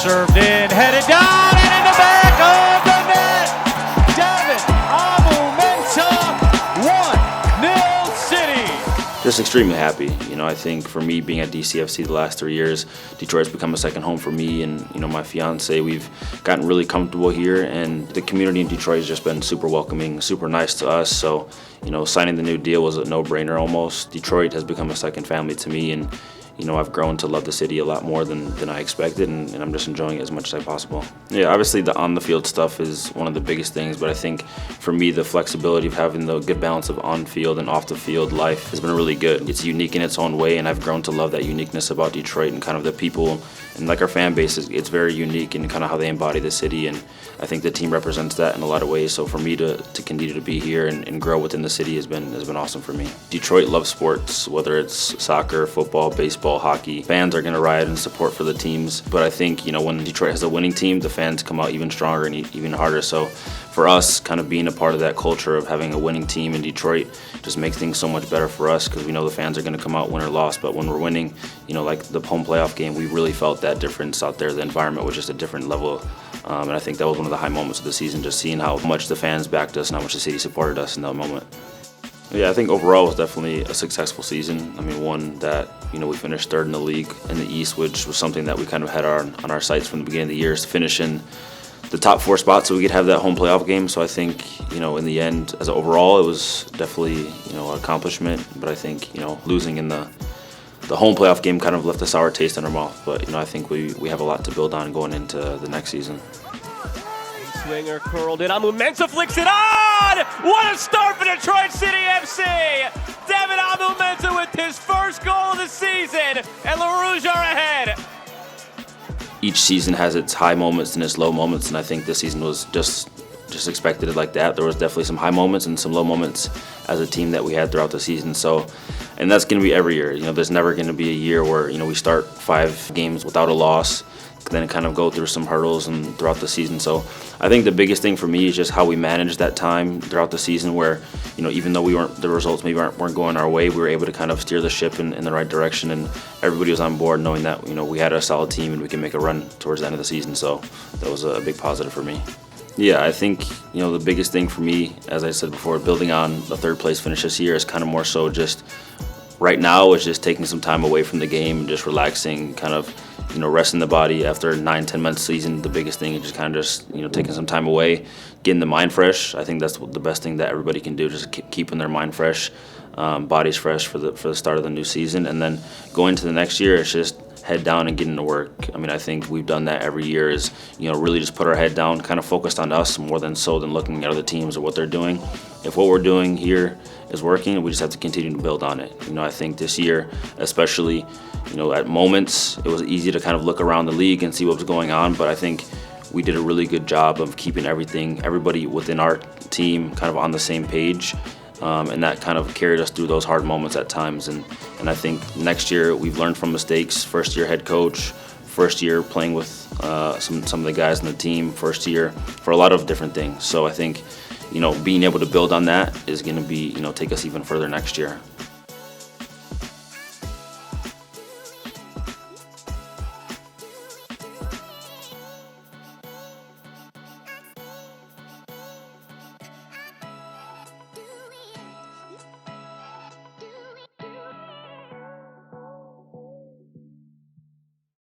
served in, headed down, and in the back of the net. Devon Amoo-Mensah, 1-0 City. Just extremely happy. I think for me, being at DCFC the last 3 years, Detroit's become a second home for me and my fiance. We've gotten really comfortable here, and the community in Detroit has just been super welcoming, super nice to us. So, signing the new deal was a no-brainer almost. Detroit has become a second family to me, and I've grown to love the city a lot more than I expected, and I'm just enjoying it as much as possible. Yeah, obviously the on-the-field stuff is one of the biggest things, but I think for me, the flexibility of having the good balance of on-field and off-the-field life has been really good. It's unique in its own way, and I've grown to love that uniqueness about Detroit and kind of the people, and like our fan base, it's very unique in kind of how they embody the city, and I think the team represents that in a lot of ways. So for me to continue to be here and grow within the city has been awesome for me. Detroit loves sports, whether it's soccer, football, baseball, hockey. Fans are going to riot in support for the teams, but I think when Detroit has a winning team, the fans come out even stronger and even harder. So for us, kind of being a part of that culture of having a winning team in Detroit just makes things so much better for us, because we know the fans are going to come out win or loss. But when we're winning, like the home playoff game, we really felt that difference out there. The environment was just a different level. And I think that was one of the high moments of the season, just seeing how much the fans backed us and how much the city supported us in that moment. Yeah, I think overall it was definitely a successful season. I mean, one that, we finished third in the league in the East, which was something that we kind of had on our sights from the beginning of the year, is to finish in the top 4 spots so we could have that home playoff game. So I think, in the end, as overall, it was definitely, an accomplishment. But I think, losing in the home playoff game kind of left a sour taste in our mouth. But, I think we have a lot to build on going into the next season. Swinger curled in. Amoo-Mensah flicks it on! What a start for Detroit City FC! Devon Amoo-Mensah with his first goal of the season, and Le Rouge are ahead. Each season has its high moments and its low moments, and I think this season was just expected it like that. There was definitely some high moments and some low moments as a team that we had throughout the season. So, and that's going to be every year. There's never going to be a year where we start 5 games without a loss, then kind of go through some hurdles and throughout the season. So I think the biggest thing for me is just how we managed that time throughout the season, where even though the results maybe weren't going our way, we were able to kind of steer the ship in the right direction, and everybody was on board knowing that we had a solid team and we can make a run towards the end of the season. So that was a big positive for me. Yeah, I think the biggest thing for me, as I said before, building on the 3rd place finish this year, is kind of more so just right now it's just taking some time away from the game and just relaxing, kind of resting the body after a 9-10 month season. The biggest thing is just kind of taking some time away, getting the mind fresh. I think that's the best thing that everybody can do, just keeping their mind fresh, bodies fresh for the start of the new season, and then going to the next year, it's just head down and getting to work. I mean, I think we've done that every year, is really just put our head down, kind of focused on us more than looking at other teams or what they're doing. If what we're doing here is working, we just have to continue to build on it. I think this year, especially, at moments, it was easy to kind of look around the league and see what was going on, but I think we did a really good job of keeping everybody within our team kind of on the same page. And that kind of carried us through those hard moments at times. And I think next year we've learned from mistakes. First year head coach, first year playing with some of the guys in the team, first year for a lot of different things. So I think being able to build on that is going to be take us even further next year.